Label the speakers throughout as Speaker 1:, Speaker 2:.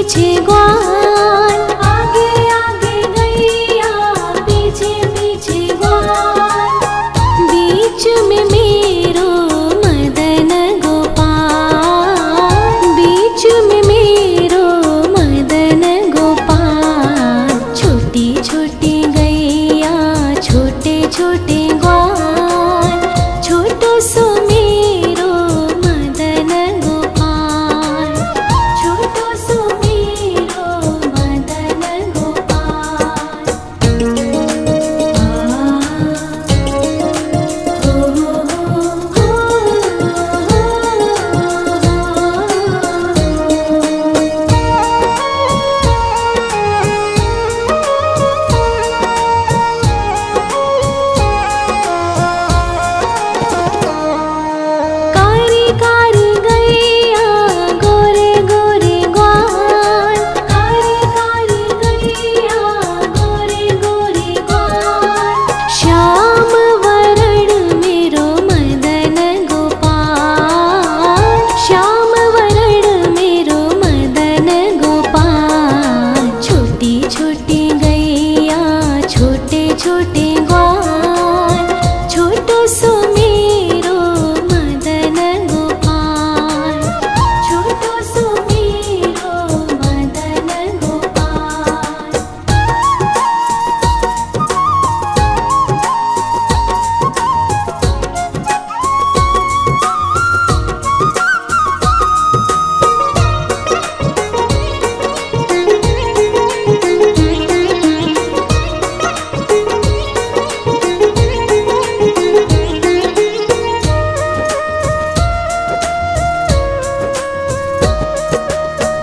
Speaker 1: पीछे ग्वाल, आगे आगे गैया पीछे पीछे ग्वाल, बीच में मेरो मदन गोपाल, बीच में मेरो मदन गोपाल। छोटी छोटी गैया छोटे छोटे ग्वाल, छोटो सो मेरो मदन गोपाल, छोटो सो मेरो मदन गोपाल। कारी कारी गैया गोरे गोरे ग्वाल, कारी कारी गैया गोरे गोरे ग्वाल, श्याम वरण मेरो मदन गोपाल, श्याम वरण मेरो मदन गोपाल। छोटी छोटी गैया छोटे छोटे ग्वाल, छोटो सो मेरो मदन गोपाल, छोटो सो मेरो मदन गोपाल।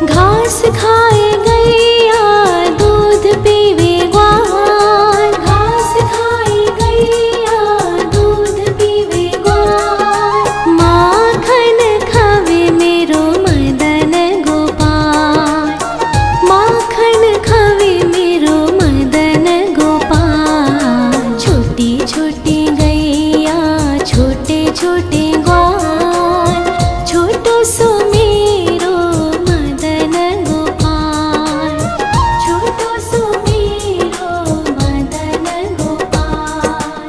Speaker 1: घास खाए गैया दूध पीवे ग्वाल, घास खाए गैया दूध पीवे ग्वाल, माखन खावे मेरो मदन गोपाल, माखन खावे मेरो मदन गोपाल। छोटी छोटी गैया छोटे छोटे ग्वाल, छोटो सो मेरो मदन गोपाल, छोटो सो मेरो मदन गोपाल।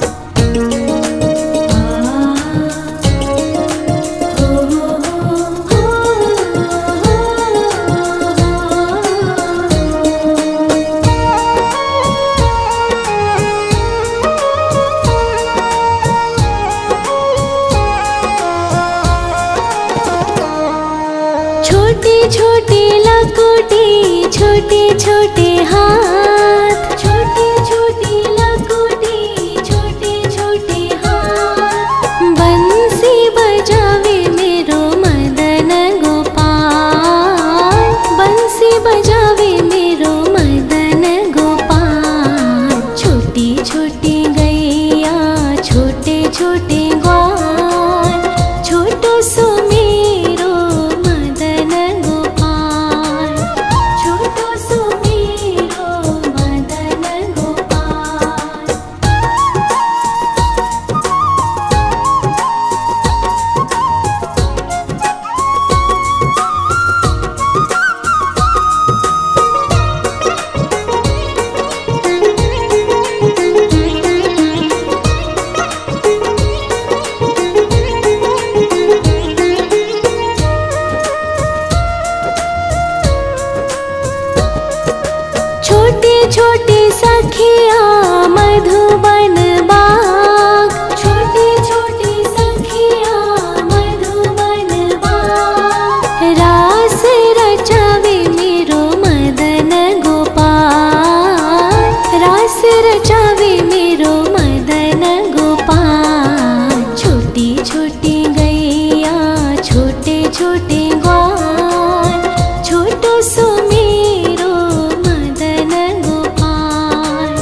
Speaker 1: छोटी छोटी लकुटी छोटे छोटे हाथ, छोटी छोटी लकुटी छोटे छोटे हाथ, बंसी बजावे मेरो मदन गोपाल, बंसी बजावे मेरो मदन गोपाल। छोटी छोटी गैया छोटे छोटे ग्वाल, छोटो सो मेरो मदन गोपाल, छोटो सो मेरो मदन गोपाल। छोटी छोटी सखिया मधुबन बाग, छोटी छोटी सखिया मधुबन बाग, रास रचावे मेरो मदन गोपाल, रास रचावे मेरो मदन गोपाल। छोटी छोटी गैया छोटे छोटे ग्वाल, छोटो सो मेरो मदन गोपाल,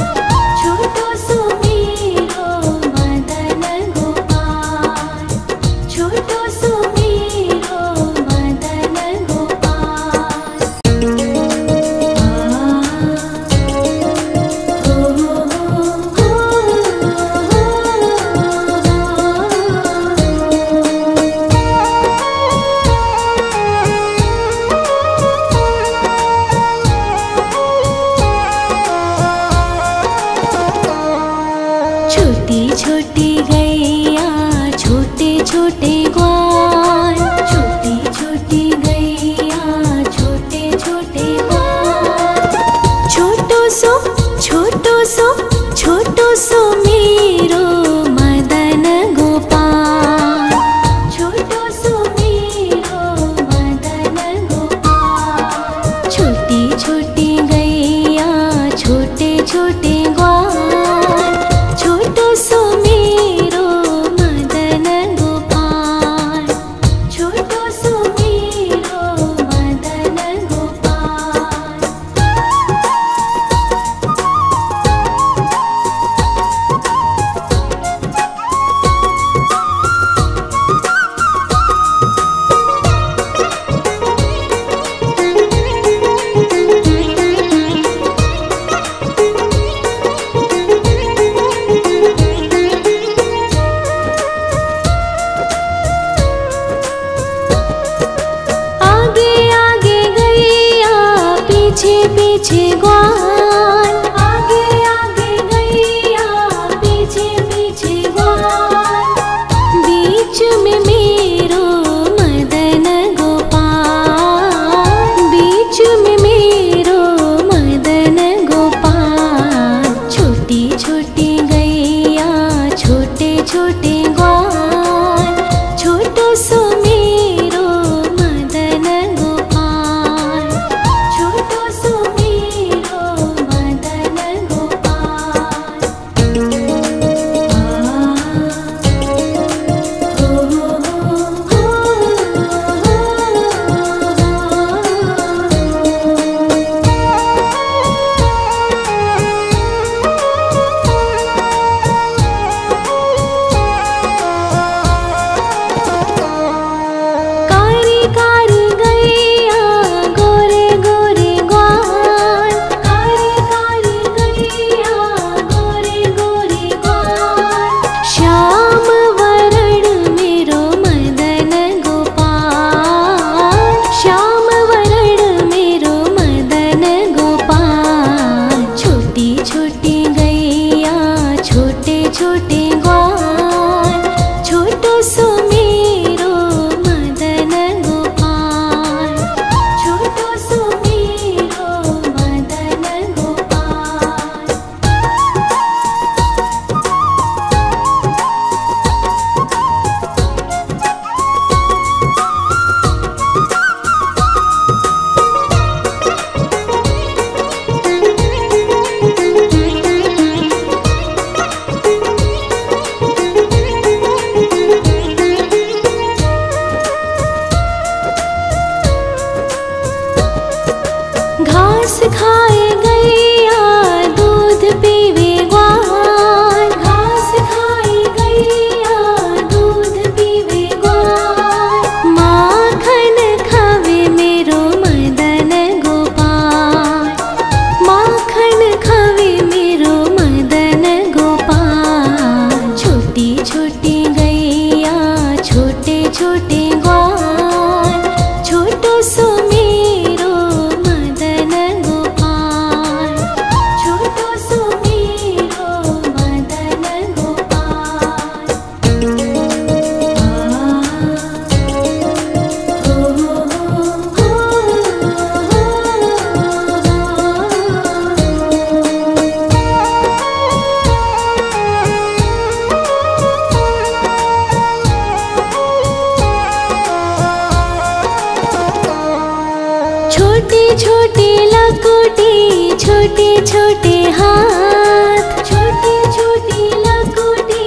Speaker 1: छोटी छोटी लकुटी छोटे छोटे हाथ, छोटी छोटी लकुटी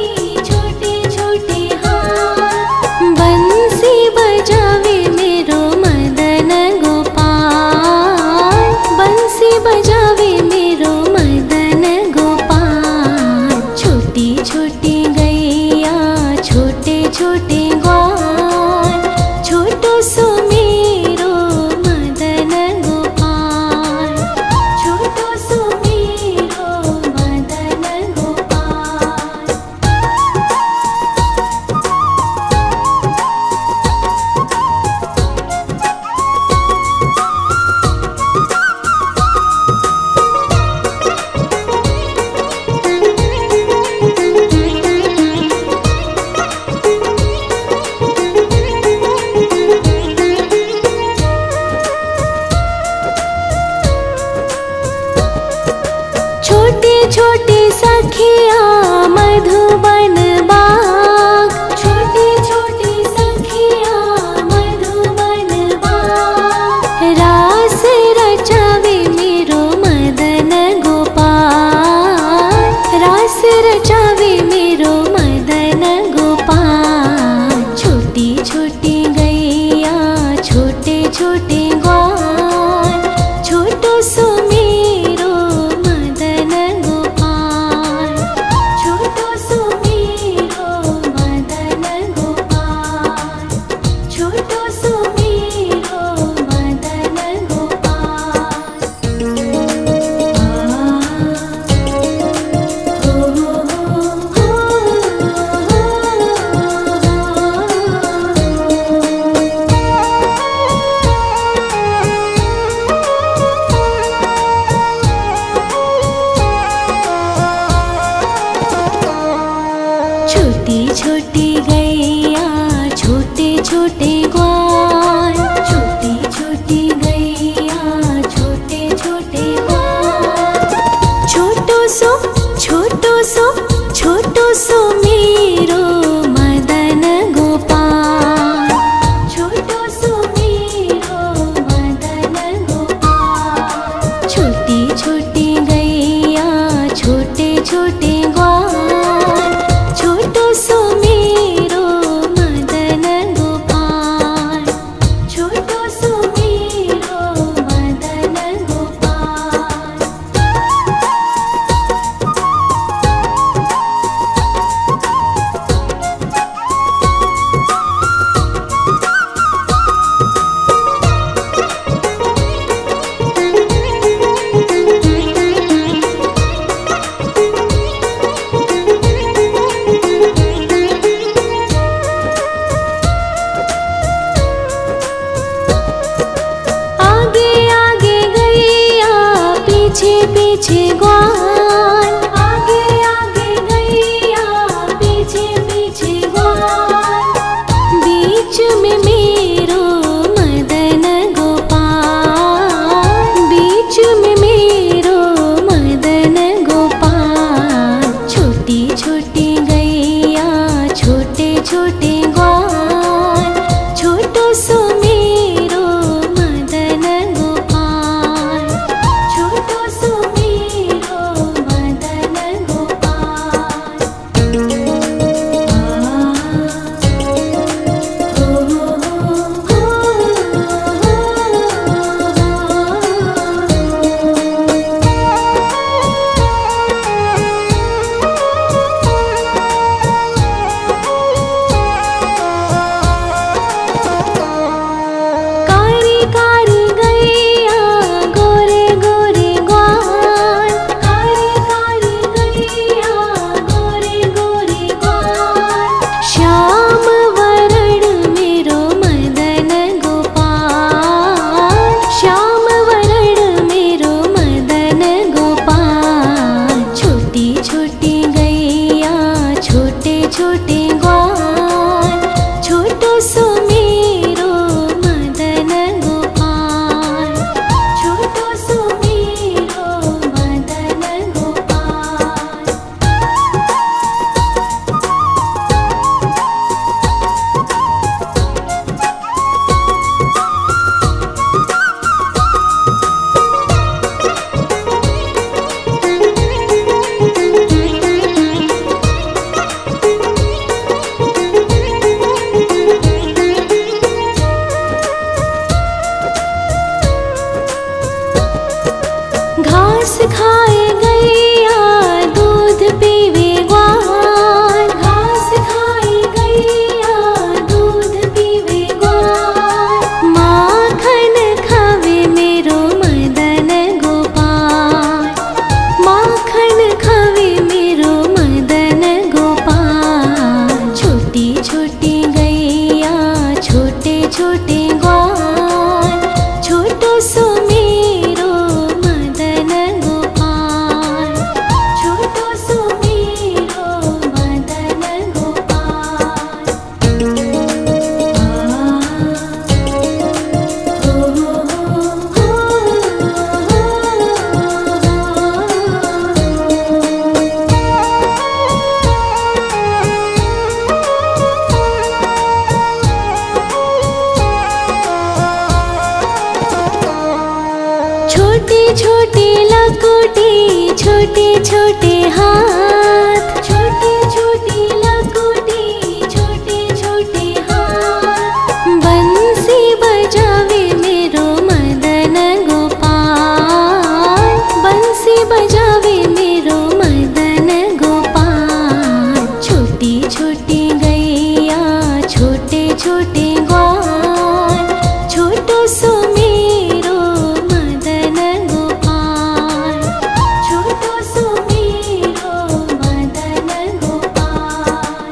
Speaker 1: छोटे छोटे हाथ। बंसी बजावे मेरो मदन गोपाल, बंसी बजावे मेरो मदन गोपाल। छोटी छोटी गैया छोटे छोटे ग्वाल, छोटो सो मेरो मदन गोपाल, छोटो सो मेरो मदन गोपाल। छोटे छोटे सखिया मधुबन बाग, छोटे छोटे सखिया मधुबन बाग। रास रचावे मेरो मदन गोपाल, रास रचावे मेरो मदन गोपाल। छोटी छोटी गैया छोटे छोटे ग्वाल, छोटो सो मेरो मदन गोपाल, छोटो सो मेरो मदन गोपाल, छोटो सो मेरो मदन गोपाल। छोटी छोटी गैया छोटे छोटे ग्वाल, छोटी छोटी गैया छोटे छोटे ग्वाल। छोटो सो छोटो सो मेरो मदन गोपाल, छोटो सो मेरो मदन गोपाल। छोटी छोटी गैया छोटे छोटे ग्वाल, छोटो सो मेरो मदन गोपाल, छोटो सो मेरो मदन गोपाल। आगे आगे गैया पीछे पीछे ग्वाल, आगे आगे गैया पीछे पीछे ग्वाल। बीच में मेरो मदन गोपाल, बीच में मेरो मदन गोपाल। छोटी छोटी गैया छोटे छोटे ग्वाल, छोटो सो मेरो मदन गोपाल, छोटो सो मेरो घास खाए गैया दूध पीवे ग्वाल, घास खाए गैया दूध पीवे ग्वाल। माखन खावे मेरो मदन गोपाल, माखन खावे मेरो मदन गोपाल। छोटी छोटी गैया छोटे छोटे ग्वाल, छोटो सो मेरो मदन गोपाल, छोटो सो मेरो मदन गोपाल। छोटी छोटी लकुटी छोटे छोटे हाथ, छोटी छोटी लकुटी छोटे छोटे हाथ। बंसी बजावे मेरो मदन गोपाल, बंसी बजावे मेरो मदन गोपाल। छोटी छोटी गैया छोटे छोटे ग्वाल, छोटो सो मेरो मदन गोपाल, छोटो सो मेरो मदन गोपाल।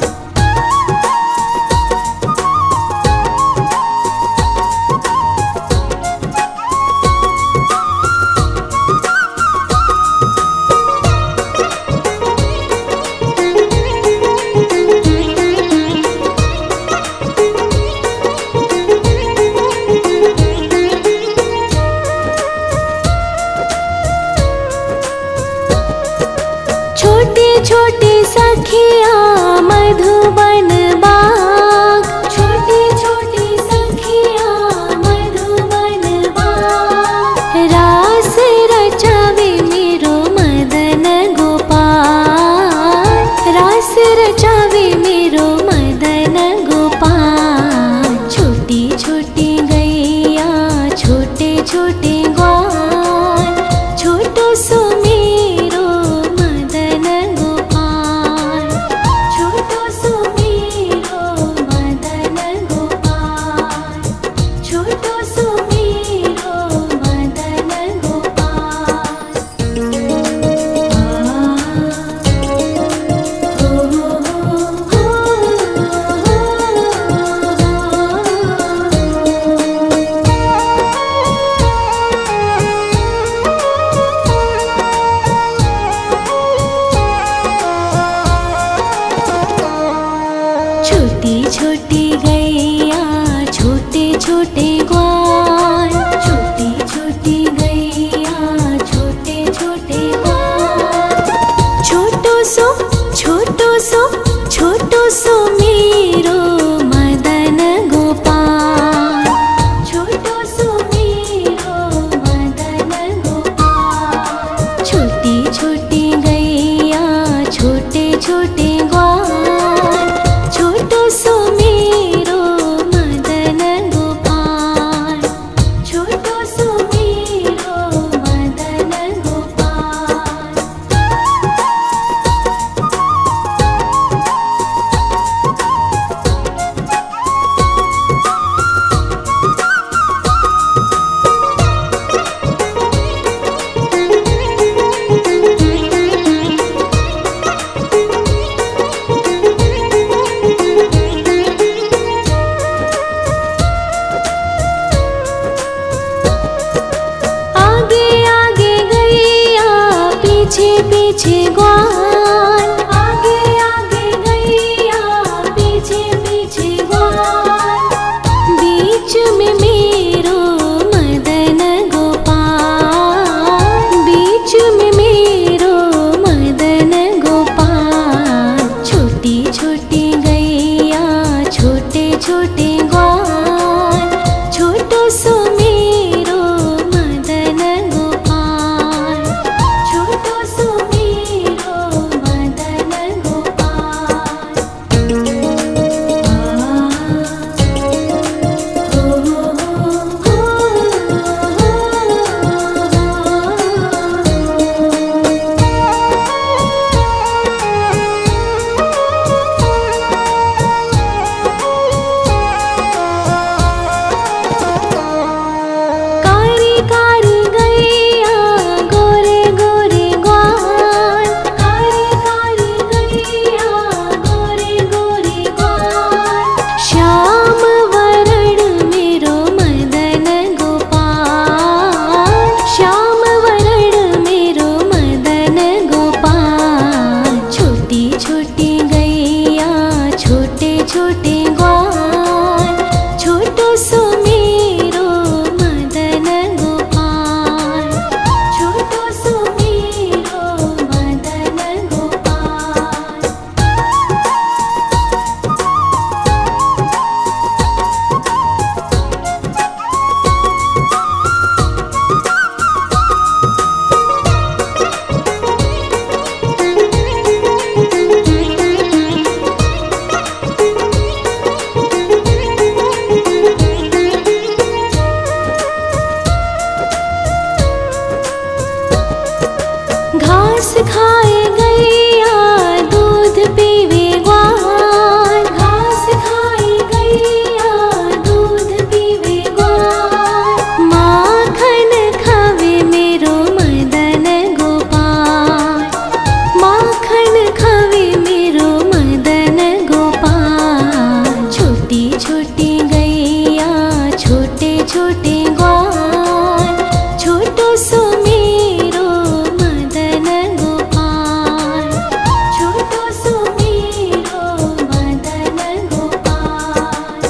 Speaker 1: छोटे छोटे सखिया मधुबन बाग, छोटे छोटे सखिया मधुबन बाग। रास रचावे मेरो मदन गोपाल, रास रचावे मेरो मदन गोपाल। छोटी छोटी गैया छोटे छोटे ग्वाल, छोटो सो मेरो मदन गोपाल, छोटो सो मेरो मदन गोपाल, छोटो सो मेरो मदन गोपाल। छोटी छोटी गैया छोटे छोटे ग्वाल, छोटी छोटी गैया छोटे छोटे ग्वाल। छोटो सो छोटो सो छोटो सो मेरो मदन गोपाल, छोटो सो मेरो मदन गोपाल। छोटी छोटी गैया छोटे छोटे ग्वाल, छोटो सो मेरो मदन गोपाल, छोटो सो मेरो मदन गोपाल। आगे आगे गैया पीछे पीछे ग्वाल, आगे आगे गैया पीछे पीछे ग्वाल। बीच में मेरो मदन गोपाल, बीच में मेरो मदन गोपाल। छोटी छोटी गैया छोटे छोटे ग्वाल, छोटो सो मेरो मदन गोपाल, छोटो सो मेरो घास खाए गैया दूध पीवे ग्वाल, घास खाए गैया दूध पीवे ग्वाल। माखन खावे मेरो मदन गोपाल, माखन खावे मेरो मदन गोपाल। छोटी छोटी गैया छोटे छोटे ग्वाल, छोटो सो मेरो मदन गोपाल, छोटो सो मेरो मदन गोपाल।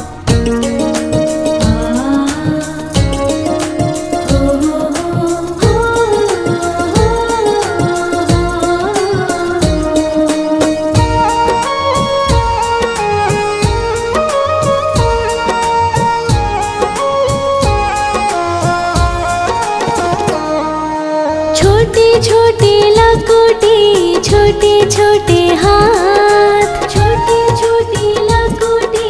Speaker 1: छोटी छोटी लकुटी छोटे छोटे हाथ, छोटी छोटी लकुटी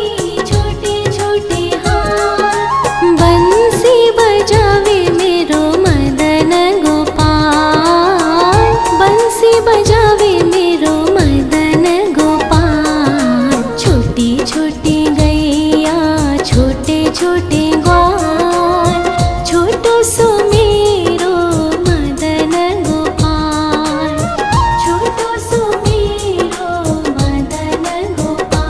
Speaker 1: छोटे छोटे हाथ। बंसी बजावे मेरो मदन गोपाल, बंसी बजावे मेरो मदन गोपाल। छोटी छोटी गैया छोटे छोटे ग्वाल, छोटो सो मेरो मदन गोपाल, छोटो सो मेरो मदन गोपाल।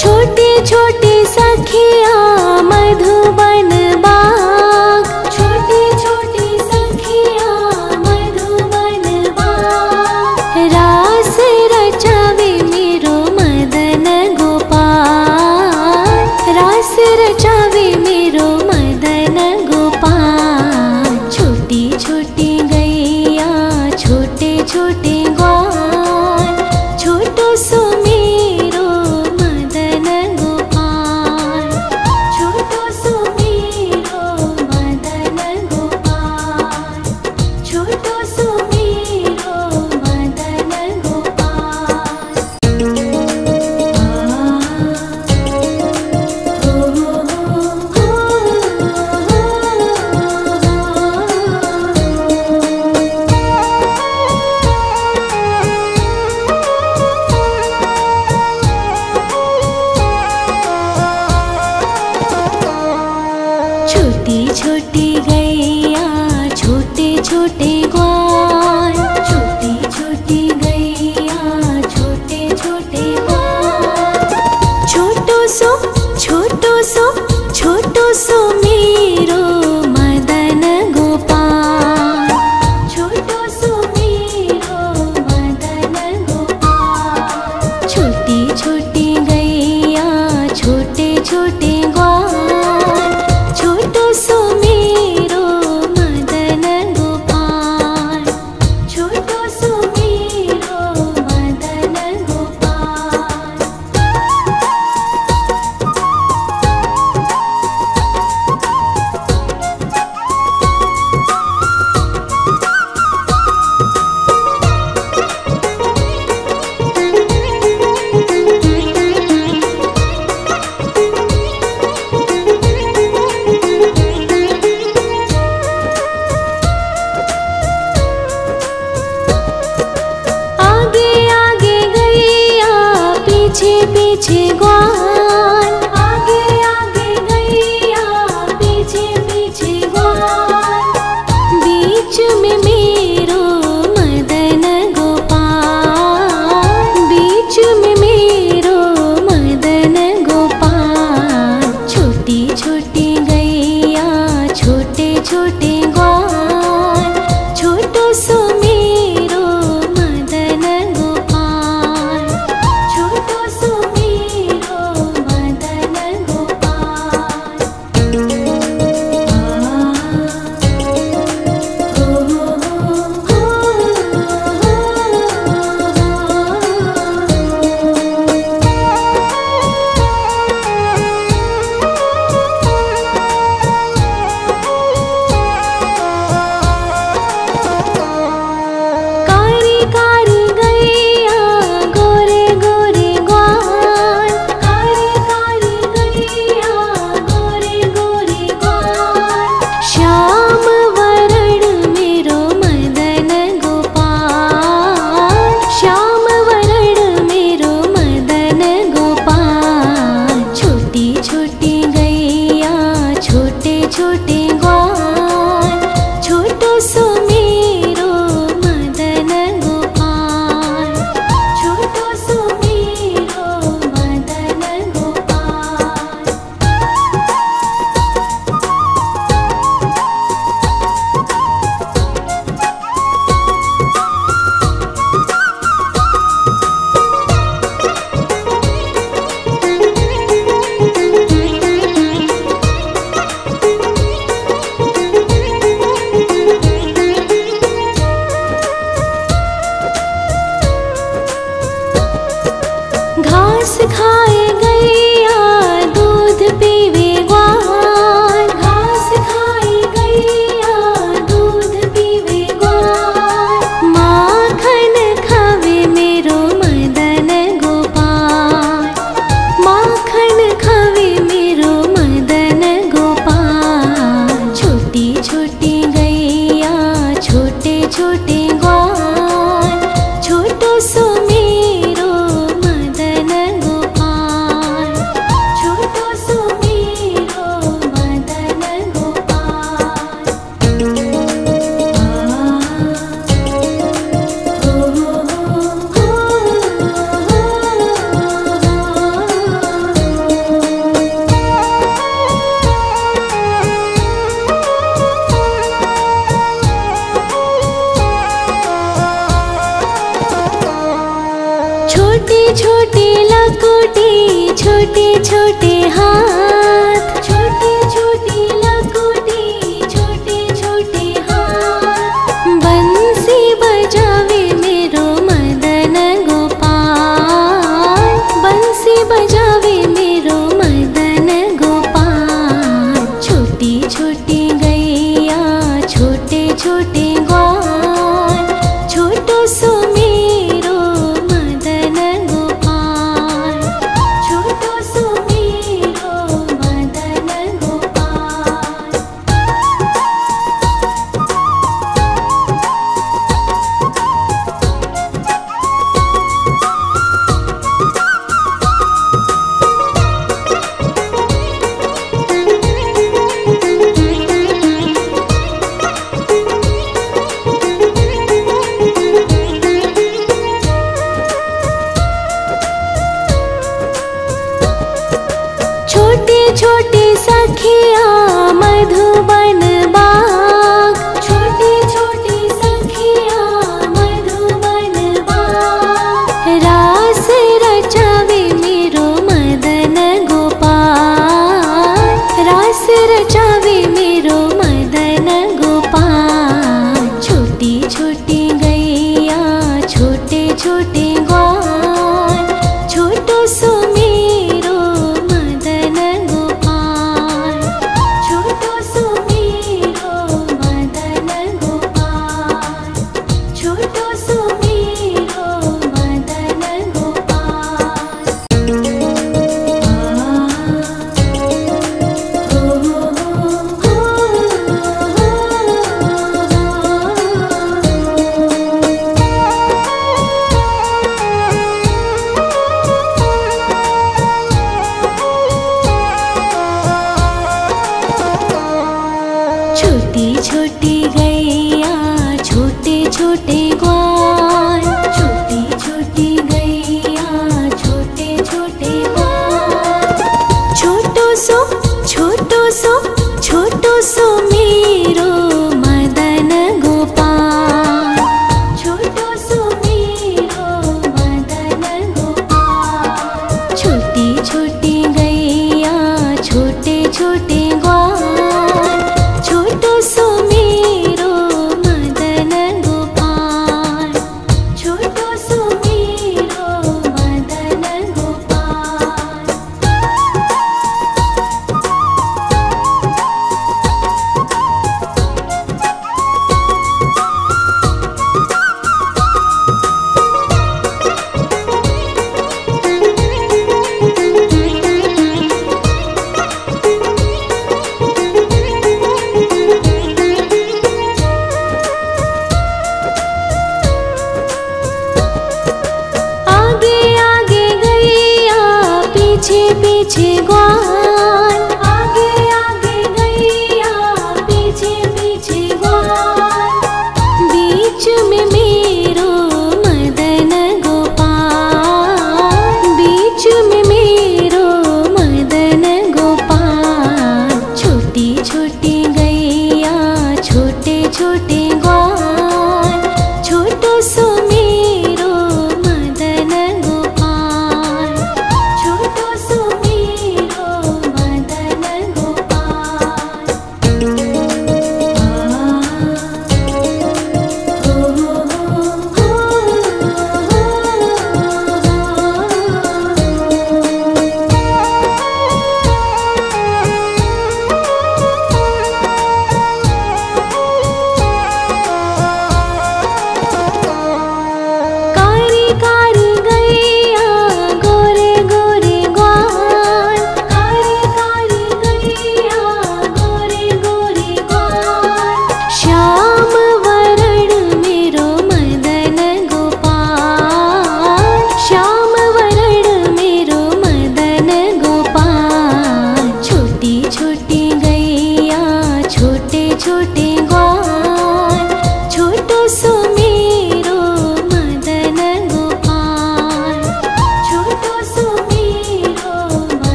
Speaker 1: छोटे छोटे सखिया मधुबन बाग, छोटे छोटे सखिया मधुबन बाग। रास रचावे मेरो मदन गोपाल, रास रचावे मेरो मदन गोपाल। छोटी छोटी गैया छोटे छोटे ग्वाल, छोटो सो मेरो मदन गोपाल, छोटो सो मेरो मदन गोपाल, छोटो सो मेरो मदन गोपाल। छोटी छोटी गैया छोटे छोटे ग्वाल, छोटी छोटी गैया छोटे छोटे ग्वाल। छोटो सो छोटो सो छोटो सो मेरो मदन गोपाल, छोटो सो मेरो मदन गोपाल। छोटी छोटी गैया छोटे छोटे ग्वाल, छोटो सो मेरो मदन गोपाल, छोटो सो मेरो मदन गोपाल। आगे आगे गैया पीछे पीछे ग्वाल, आगे आगे गैया पीछे पीछे ग्वाल। बीच में मेरो मदन गोपाल, बीच में मेरो मदन गोपाल। छोटी छोटी गैया छोटे छोटे ग्वाल, छोटो सो मेरो मदन गोपाल, छोटो सो मेरो छोटी लकोटी, छोटे छोटे हाथ, छोटी छोटी लकोटी, छोटे छोटे हाथ। बंसी बजावे मेरो मदन गोपाल, बंसी बजावे मेरो मदन गोपाल। छोटी छोटी गैया, छोटे छोटे ग्वाल, छोटो सो मेरो मदन गोपाल, छोटो सो मेरो मदन गोपाल। छोटे छोटे सखिया मधुबन बाग, छोटे छोटे सखिया मधुबन बाग। रास रचावे मेरो मदन गोपाल, रास रचावे मेरो मदन गोपाल। छोटी छोटी गैया, छोटे छोटे ग्वाल, छोटो सो मेरो मदन गोपाल, छोटो सो मेरो मदन गोपाल, छोटो सो मेरो मदन गोपाल।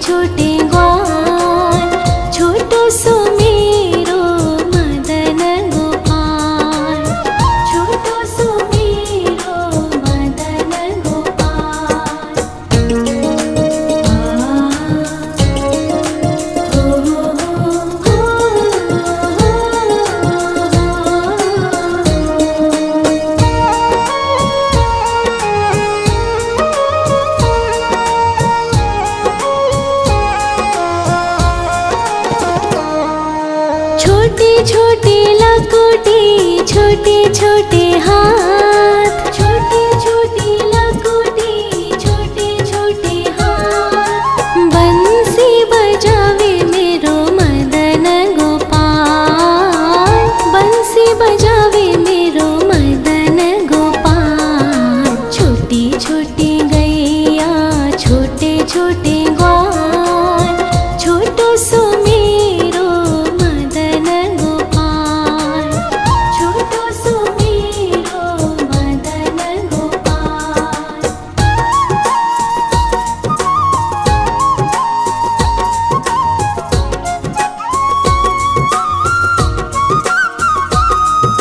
Speaker 1: छोटे ग्वाल, छोटो सो मेरो मदन गोपाल, छोटो सो मेरो मदन गोपाल। छोटे छोटे लकोटे, छोटे छोटे हाथ,